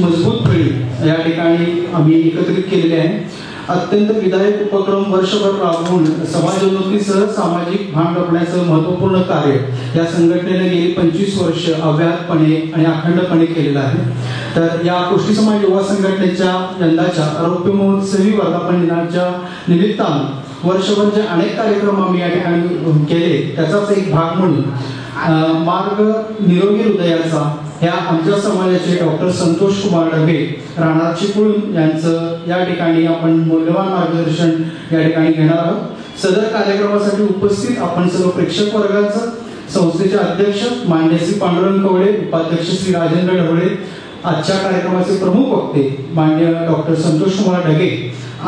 मजबूत फळी या ठिकाणी आम्ही एकत्रित केलेले आहे. अत्यंत विधायक उपक्रम वर्षभर राबवून समाजोन्नतीसह सामाजिक भान जपण्याचं महत्त्वपूर्ण कार्य या संघटनेने गेली 25 वर्ष अव्याहतपणे आणि अखंडपणे केलेलं आहे. तर या कुष्टी समाज युवा संघटनेच्या यंदाच्या आरोग्य महोत्सवी वर्धापन दिनाच्या निमित्तानं वर्षभर जे अनेक कार्यक्रम आम्ही या ठिकाणी केले त्याचाच एक भाग म्हणून मार्ग निरोगी हृदयाचा ह्या आमच्या समाजाचे डॉक्टर संतोष कुमार ढगे राहणार चिपळूण यांचं या ठिकाणी आपण मूल्यवान मार्गदर्शन या ठिकाणी घेणार आहोत. सदर कार्यक्रमासाठी उपस्थित आपण सर्व प्रेक्षक वर्गाचं संस्थेचे अध्यक्ष मान्य श्री पांडुरंग कवडे, उपाध्यक्ष श्री राजेंद्र ढवळे, आजच्या कार्यक्रमाचे प्रमुख वक्ते मान्य डॉक्टर संतोष कुमार ढगे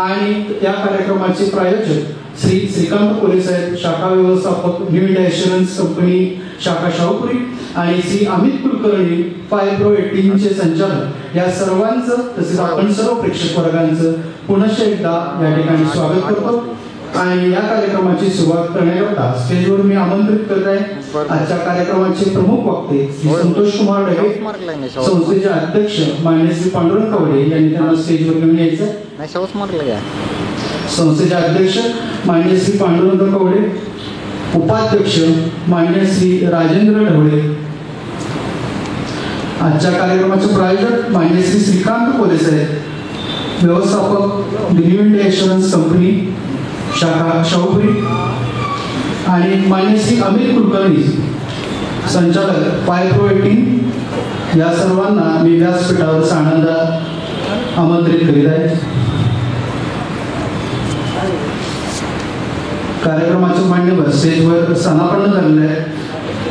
आणि या कार्यक्रमाचे प्रायोजक श्री श्रीकांत कोले साहेब, शाखा व्यवस्थापक न्यू इंडिया इन्शुरन्स कंपनी शाखा शाहूपुरी आणि श्री अमित कुलकर्णी फायब्रो 18 चे संचालक या सर्वांचं तसेच आपण सर्व प्रेक्षक वर्गांचं पुनश्च एकदा या ठिकाणी स्वागत करतो. आणि या कार्यक्रमाची सुरुवात करण्याकरता स्टेजवर मी आमंत्रित करत आहे आजच्या कार्यक्रमाचे प्रमुख वक्ते श्री संतोष कुमार ढगे, संस्थेचे अध्यक्ष मान्य श्री पांडुरंग कवडे यांनी त्यांना स्टेजवर घेऊन यायचं. संस्थेचे अध्यक्ष मान्य श्री पांडुरंग कवडे, उपाध्यक्ष मान्य श्री राजेंद्र ढवळे, आजच्या कार्यक्रमाचे प्रायोजक मान्य श्री श्रीकांत कोले साहेब, व्यवस्थापक न्यू इंडिया इन्शुरन्स कंपनी शाखा शाहूपुरी आणि मान्य श्री अमित कुलकर्णी संचालक फायब्रो 18 या सर्वांना मी व्यासपीठावर आनंदात आमंत्रित करीत आहे. कार्यक्रमाचे मान्यवर स्टेजवर स्थानापन्न झालेले आहे.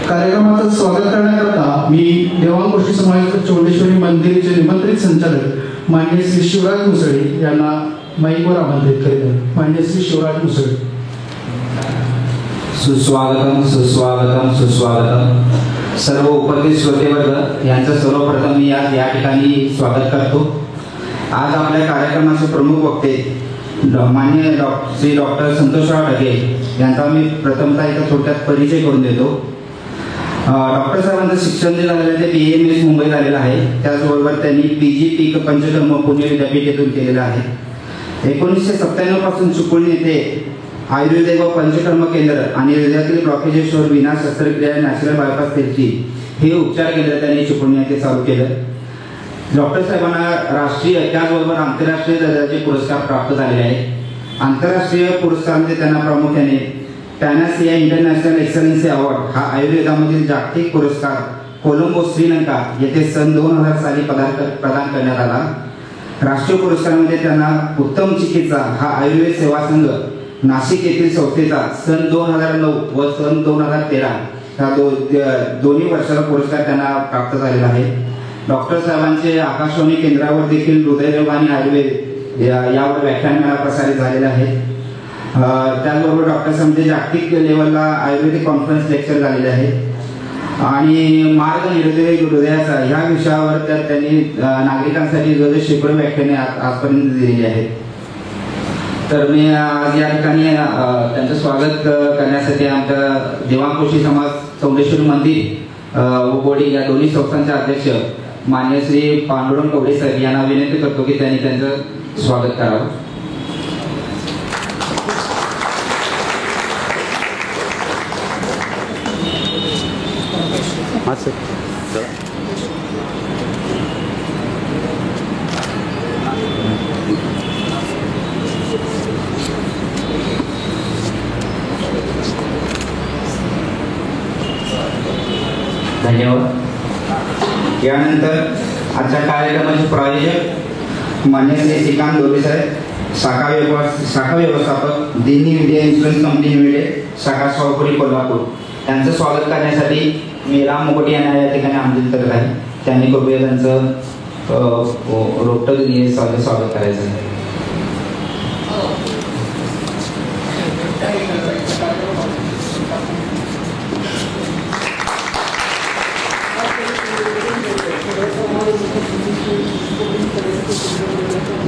कार्यक्रमाचं स्वागत करण्याकरता मी देवांग गोष्टी समाज चौंडेश्वरी मंदिरचे निमंत्रित संचालक मान्य श्री शिवराज मुसळे यांना माईकवर आमंत्रित करीत आहे. मान्य श्री शिवराज मुसळे. सुस्वागतम सुस्वागतम सुस्वागतम. सर्व उपस्थित श्रोतेवर्ग यांचं सर्वप्रथम मी आज या ठिकाणी स्वागत करतो. आज आपल्या कार्यक्रमाचे प्रमुख वक्ते मान्य श्री डॉक्टर संतोषराव ढगे यांचा मी प्रथमतः इथं थोडक्यात परिचय करून देतो. डॉक्टर साहेबांचं शिक्षण जे झालेलं आहे ते BAMS मुंबई झालेलं आहे. त्याचबरोबर त्यांनी PG पीक पंचकर्म पुणे विद्यापीठ येथून केलेलं आहे. 1997 पासून चिपळूण येथे आयुर्वेद व पंचकर्म केंद्र आणि हृदयातील ब्लॉकेजेसवर विना शस्त्रक्रिया नॅचरल बायपास थेरपी हे उपचार केंद्र त्यांनी चिपळूण येथे चालू केलं. डॉक्टर साहेबांना राष्ट्रीय त्याचबरोबर आंतरराष्ट्रीय दर्जाचे पुरस्कार प्राप्त झालेले आहेत. आंतरराष्ट्रीय पुरस्कारांमध्ये त्यांना प्रामुख्याने पॅनासिया इंटरनॅशनल एक्सलन्सी अवॉर्ड हा आयुर्वेदामधील जागतिक पुरस्कार कोलंबो श्रीलंका येथे सन 2000 साली प्रदान करण्यात आला. राष्ट्रीय पुरस्कारामध्ये त्यांना उत्तम चिकित्सा हा आयुर्वेद सेवा संघ नाशिक येथील संस्थेचा सन 2009 व सन 2013 ह्या दोन्ही वर्षाला पुरस्कार त्यांना प्राप्त झालेला आहे. डॉक्टर साहेबांचे आकाशवाणी केंद्रावर देखील हृदयरोग आणि आयुर्वेद यावर व्याख्यानमाला प्रसारित झालेल्या आहेत. त्याचबरोबर डॉक्टर्समध्ये जागतिक लेवलला आयुर्वेदिक कॉन्फरन्स लेक्चर झालेले आहेत आणि मार्ग निर्देश हृदयाचा ह्या विषयावर त्यांनी नागरिकांसाठी जवळजवळ शेकडो व्याख्याने आजपर्यंत दिलेली आहेत. तर मी आज या ठिकाणी त्यांचं स्वागत करण्यासाठी आमच्या देवांकोशी समाज चौंडेश्वरी मंदिर व बोडी या दोन्ही संस्थांचे अध्यक्ष मान्य श्री पांडुरंग कवडे साहेब यांना विनंती करतो की त्यांनी त्यांचं स्वागत करावं. धन्यवाद. यानंतर आजच्या कार्यक्रमाचे प्रायोजक मान्य श्री श्रीकांत दोरे साहेब, शाखा व्यवस्थापक Delhi India insurance company limited, शाखा शाहूपुरी कोल्हापूर यांचं स्वागत करण्यासाठी मी राम मुकोटे यांना या ठिकाणी आमंत्रित करत आहे. त्यांनी कृपया त्यांचं रोपटं स्वागत करायचं आहे.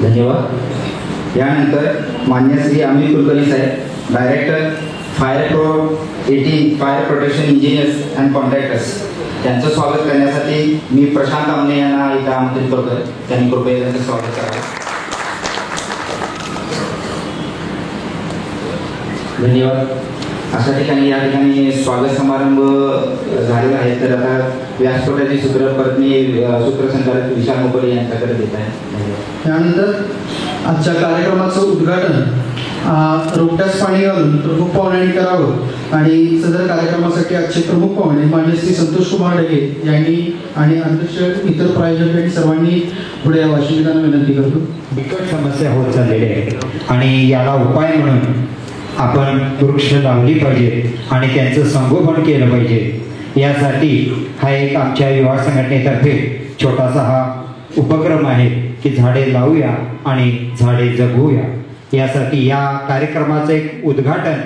धन्यवाद. यानंतर मान्य श्री अमित कुलकर्णी साहेब, director fire protection engineers and contractors यांचं स्वागत करण्यासाठी मी प्रशांत आमने यांना इथं आमंत्रित करतोय. त्यांनी कृपया त्यांचं स्वागत करावं. धन्यवाद. अशा ठिकाणी या ठिकाणी स्वागत समारंभ झालेला आहे. तर आता व्यासपीठाची सूत्र परत मी सूत्रसंचालक विशाल मोकोले यांच्याकडे देत आहे. त्यानंतर आजच्या कार्यक्रमाचं उद्घाटन रोपट्यास पाणी घालून प्रमुख पाहुण्यांनी करावं आणि सदर कार्यक्रमासाठी आजचे प्रमुख पाहुणे मान्य श्री संतोष कुमार ढगे यांनी आणि अध्यक्ष इतर प्रायोजक यांनी सर्वांनी पुढे यावं अशी मी त्यांना विनंती करतो. बिकट समस्या होत चाललेली आहे आणि याला उपाय म्हणून आपण वृक्ष लावली पाहिजे आणि त्यांचं संगोपन केलं पाहिजे. यासाठी हा एक आमच्या युवा संघटनेतर्फे छोटासा हा उपक्रम आहे की झाडे लावूया आणि झाडे जगवूया. यासाठी या कार्यक्रमाचं एक उद्घाटन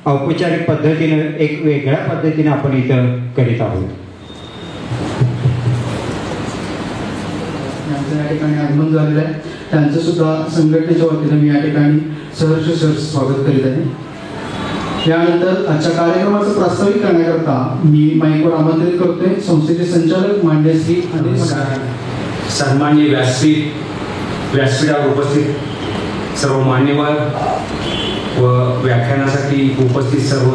औपचारिक पद्धतीने एक वेगळ्या पद्धतीने आपण इथं करीत आहोत. या ठिकाणी आगमन झालेलं आहे. त्यांचं सुद्धा संघटनेच्या वतीने मी या ठिकाणी सहर्ष स्वागत करीत आहे. यानंतर आजच्या कार्यक्रमाचं प्रास्ताविक करण्याकरता मी माईकवर आमंत्रित करतोय संस्थेचे संचालक मान्य श्री अनिल. सन्माननीय व्यासपीठावर उपस्थित सर्व मान्यवर व व्याख्यानासाठी उपस्थित सर्व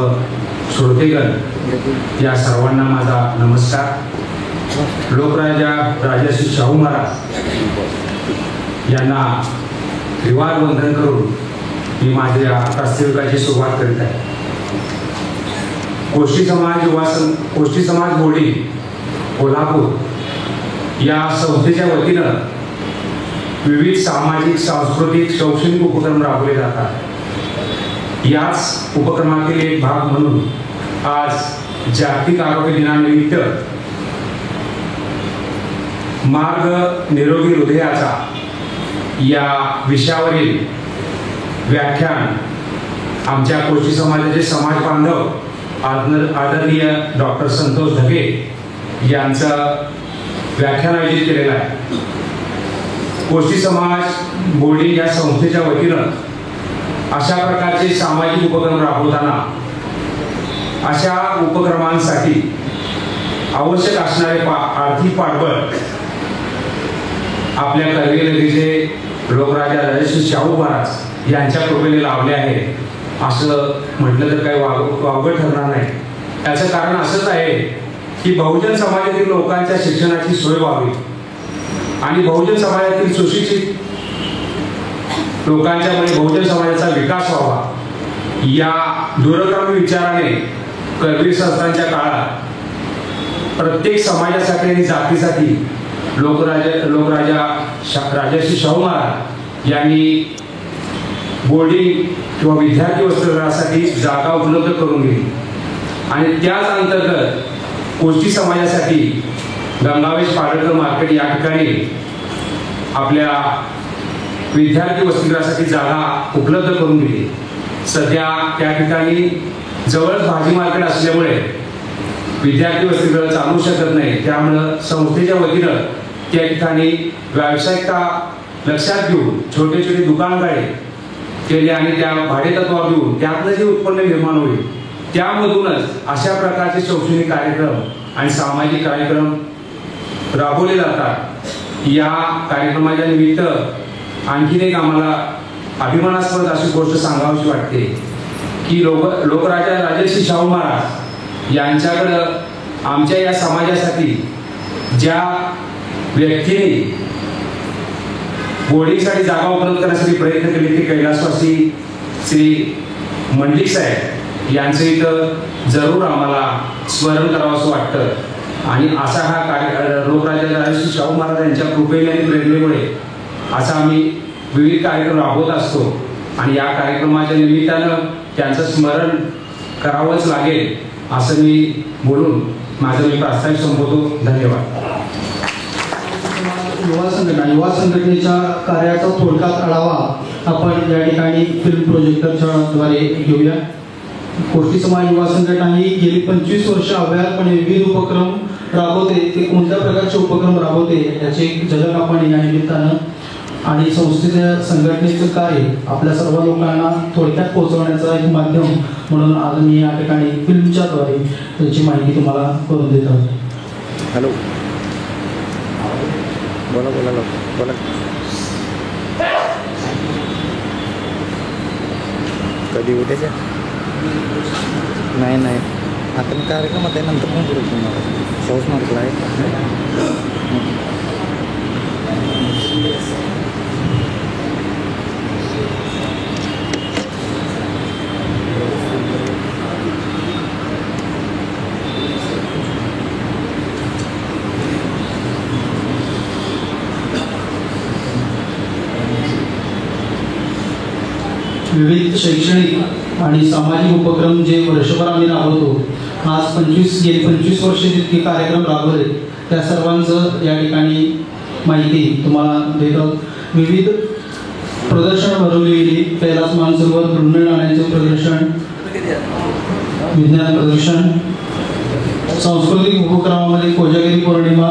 श्रोतेगण, या सर्वांना माझा नमस्कार. लोकराजा राजर्षी शाहू महाराज यांना त्रिवार वंदन करून मी माझ्या प्रास्ताविकाची सुरुवात करीत आहे. कोष्टी समाज बोडी कोल्हापूर या संस्थेच्या वतीनं विविध सामाजिक, सांस्कृतिक, शैक्षणिक उपक्रम राबवले जातात. याच उपक्रमातील एक भाग म्हणून आज जागतिक आरोग्य दिनानिमित्त मार्ग निरोगी हृदयाचा या विषयावरील व्याख्यान आमच्या कोष्टी समाजाचे समाज बांधव आदरणीय डॉक्टर संतोष ढगे यांचं व्याख्यान आयोजित केलेलं आहे. कोष्टी समाज बोर्डिंग या संस्थेच्या वतीनं अशा प्रकारचे सामाजिक उपक्रम राबवताना अशा उपक्रमांसाठी आवश्यक असणारे आर्थिक पाठबळ आपल्या करवीलगीचे लोकराजा राजर्षी शाहू महाराज यांच्या कृपेने लाभले आहे असं म्हटलं तर काही वावगं ठरणार नाही. याचं कारण असंच आहे की बहुजन समाजातील लोकांच्या शिक्षणाची सोय व्हावी आणि बहुजन समाजातील सुशिक्षित लोकांच्यामुळे बहुजन समाजाचा विकास व्हावा या दूरगामी विचाराने करवीर संस्थांच्या काळात प्रत्येक समाजासाठी आणि जातीसाठी लोकराजा राजर्षी शाहू महाराज यांनी बोर्डिंग किंवा विद्यार्थी वसतिगृहासाठी जागा उपलब्ध करून दिली आणि त्याच अंतर्गत कोष्टी समाजासाठी गंगावेश पाडळकर मार्केट या ठिकाणी आपल्या विद्यार्थी वसतिगृहासाठी जागा उपलब्ध करून दिली. सध्या त्या ठिकाणी जवळच भाजी मार्केट असल्यामुळे विद्यार्थी वसतिगृह चालू शकत नाही. त्यामुळं संस्थेच्या वतीनं त्या ठिकाणी व्यावसायिकता लक्षात घेऊन छोटे छोटे दुकानगाळे केले आणि त्या भाडेतत्वावर देऊन त्यातलं जे उत्पन्न निर्माण होईल त्यामधूनच अशा प्रकारचे शैक्षणिक कार्यक्रम आणि सामाजिक कार्यक्रम राबवले जातात. या कार्यक्रमाच्या निमित्त आणखीन एक आम्हाला अभिमानास्पद अशी गोष्ट सांगावीशी वाटते की लोकराजा राजर्षी शाहू महाराज यांच्याकडं आमच्या या समाजासाठी ज्या व्यक्तीने बोर्डिंगसाठी जागा उपलब्ध करण्यासाठी प्रयत्न केले ते कैलासवासी श्री मंडलिक साहेब यांचं इथं जरूर आम्हाला स्मरण करावं असं वाटतं. आणि असा हा लोकराजा राजर्षी शाहू महाराज यांच्या कृपेने आणि प्रेरणेमुळे असा आम्ही विविध कार्यक्रम राबवत असतो आणि या कार्यक्रमाच्या निमित्तानं त्यांचं स्मरण करावंच लागेल असं मी बोलून माझं मी प्रास्ताविक संपवतो. धन्यवाद. युवा संघटनेच्या कार्याचा थोडक्यात आढावा आपण या ठिकाणी फिल्म प्रोजेक्टरच्या द्वारे घेऊया. कोष्टी समाज युवा संघटना ही गेली 25 वर्ष अव्याहतपणे विविध उपक्रम राबवते. ते कोणत्या प्रकारचे उपक्रम राबवते याचे एक झलक आपण या निमित्तानं आणि संस्थेच्या संघटनेचं कार्य आपल्या सर्व लोकांना थोडक्यात पोहोचवण्याचं एक माध्यम म्हणून आज मी या ठिकाणी फिल्मच्या द्वारे त्याची माहिती तुम्हाला करून देत आहोत. हॅलो, बोला बोला बोला. कधी उद्याच्या नाही आता मी कार्यक्रमात आहे, नंतर पण बोलू तुम्हाला. शाहूस मार्कला आहे. विविध शैक्षणिक आणि सामाजिक उपक्रम जे वर्षभर आम्ही राबवतो. आज गेली 25 वर्ष जितके कार्यक्रम राबवले त्या सर्वांचं या ठिकाणी माहिती तुम्हाला देत आहोत. विविध प्रदर्शन भरवली गेली. कैलास मानसरोवर दुर्मिळ नाण्यांचे प्रदर्शन, विज्ञान प्रदर्शन, सांस्कृतिक उपक्रमामध्ये कोजागिरी पौर्णिमा,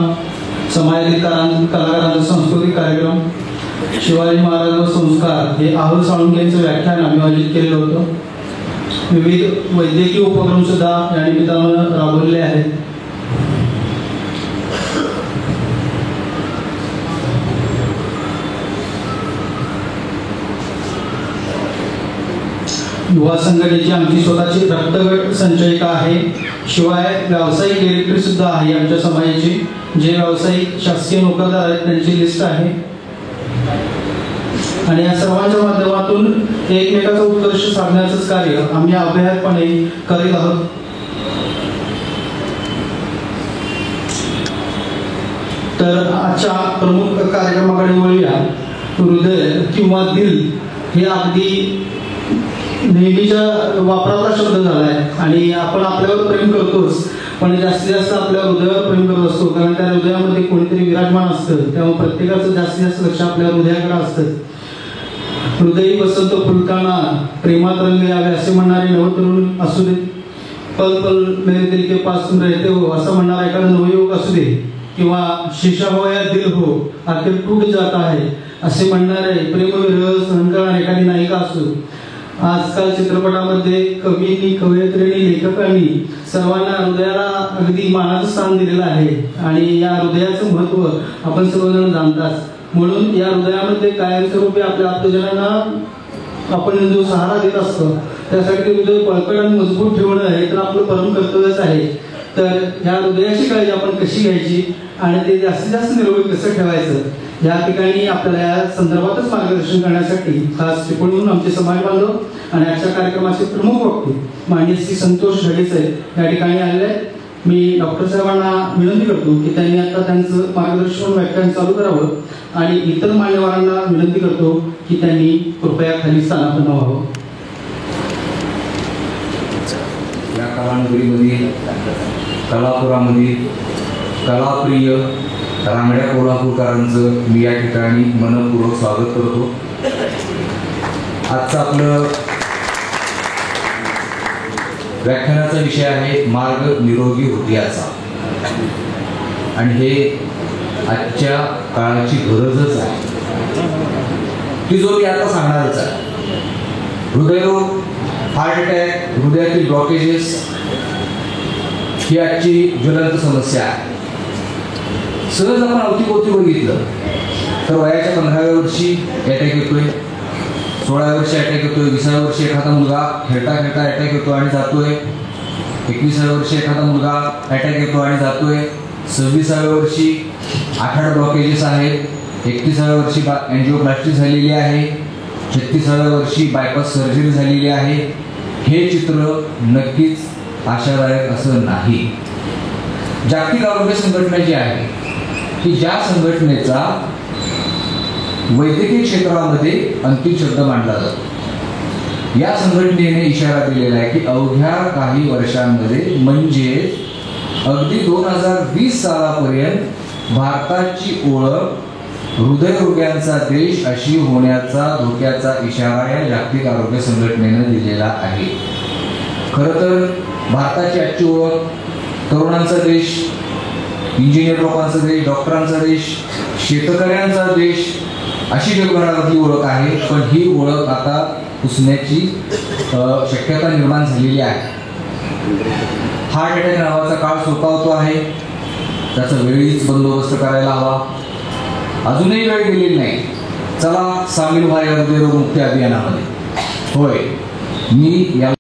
समाजातील कलाकारांचा सांस्कृतिक कार्यक्रम, शिवाजी महाराज व संस्कार हे आहुल साळुंखेंचं व्याख्यान आम्ही आयोजित केलेलं होतं. विविध वैद्यकीय उपक्रम सुद्धा या निमित्तानं राबवलेले आहेत. युवा संघटनेची आमची स्वतःची रक्तगट संचयिका आहे. शिवाय व्यावसायिक डिरेक्टरी सुद्धा आहे आमच्या समाजाची. जे व्यावसायिक शासकीय नोकरदार आहेत त्यांची लिस्ट आहे आणि या सर्वांच्या माध्यमातून एकमेकाचा उत्कर्ष साधण्याचंच कार्य आम्ही अभ्यासपणे करीत आहोत. तर आजच्या प्रमुख कार्यक्रमाकडे वळूया. हृदय किंवा दिल हे अगदी नेहमीच्या वापराचा शब्द झाला आहे आणि आपण आपल्यावर प्रेम करतोच, पण जास्तीत जास्त आपल्या हृदयावर प्रेम करत असतो कारण त्या हृदयामध्ये कोणीतरी विराजमान असतं. त्यामुळे प्रत्येकाचं जास्तीत जास्त लक्ष आपल्या हृदयाकडे असतं. हृदयी वसंत फुलताना प्रेमात रंग यावे असे म्हणणारे नवतरुण असू दे, पल पल मेरे दिल के पास तुम रहते हो असं म्हणणारा एखादा नवयुवक असू दे, किंवा शीशा हो या दिल हो आखिर टूट जाता है असे म्हणणारे प्रेमविरह सहन करणारी एखादी नायिका असू. आजकाल चित्रपटामध्ये कवींनी, कवयित्रींनी, लेखकांनी सर्वांना हृदयाला अगदी मानाचं स्थान दिलेलं आहे आणि या हृदयाचं महत्त्व आपण सर्वजण जाणताच. म्हणून या हृदयामध्ये कायमस्वरूपी आपल्या आप्तजनांना आपण जो सहारा देत असतो त्यासाठी हृदय बळकट आणि मजबूत ठेवणं हे तर आपलं परम कर्तव्यच आहे. तर या हृदयाची काळजी आपण कशी घ्यायची आणि ते जास्तीत जास्त निरोगी कसं ठेवायचं या ठिकाणी आपल्याला या संदर्भातच मार्गदर्शन करण्यासाठी खास टिप्पणीहून आमचे समाज बांधव आणि आजच्या कार्यक्रमाचे प्रमुख वक्ते माननीय श्री संतोष ढगे साहेब या ठिकाणी आलेले आहेत. मी डॉक्टर साहेबांना विनंती करतो की त्यांनी आता त्यांचं मार्गदर्शन व्याख्यान चालू करावं आणि इतर मान्यवरांना विनंती करतो की त्यांनी कृपया खाली स्थानापन्न व्हावं. या कालांतरीमध्ये कलापुरामध्ये कलाप्रिय रांगड्या कोल्हापूरकरांचं मी या ठिकाणी मनपूर्वक स्वागत करतो. आजचं आपलं व्याख्यानाचा विषय आहे मार्ग निरोगी हृदयाचा, आणि हे आजच्या काळाची गरजच आहे, ती जो मी आता सांगणारच आहे. हृदयरोग, हार्ट अटॅक, हृदयातील ब्लॉकेजेस ही आजची ज्वलंत समस्या आहे. सहज आपण अवतीभोवती बघितलं तर वयाच्या 15व्या वर्षी अटॅक येतोय, 16व्या वर्षी अटॅक येतोय, 20व्या वर्षी एखादा मुलगा खेळता खेळता अटॅक येतो आणि जातोय, 21व्या वर्षी एखादा मुलगा अटॅक येतो आणि जातोय, 26व्या वर्षी 8 ब्लॉकेजेस आहेत, 31व्या वर्षी अँजिओप्लास्टी झालेली आहे, 36व्या वर्षी बायपास सर्जरी झालेली आहे. हे चित्र नक्कीच आशादायक असं नाही. जागतिक आरोग्य संघटना जी आहे की ज्या संघटनेचा वैद्यकीय क्षेत्रामध्ये अंतिम शब्द मांडला जातो, या संघटनेने इशारा दिलेला आहे की अवघ्या काही वर्षांमध्ये म्हणजे अगदी 2020 सालापर्यंत भारताची ओळख हृदयरोग्यांचा देश अशी होण्याचा धोक्याचा इशारा या जागतिक आरोग्य संघटनेने दिलेला आहे. खरं तर भारताची आजची ओळख तरुणांचा देश, इंजिनियर लोकांचा देश, डॉक्टरांचा देश, शेतकऱ्यांचा देश अशी जगभरातली ओळख आहे. पण ही ओळख आता पुसण्याची शक्यता निर्माण झालेली आहे. हार्ट अटॅक नावाचा काळ सोपावतो आहे, त्याचा वेळीच बंदोबस्त करायला हवा. अजूनही वेळ गेलेली नाही. चला सामील व्हा या हृदयरोग मुक्ती अभियानामध्ये. होय, मी या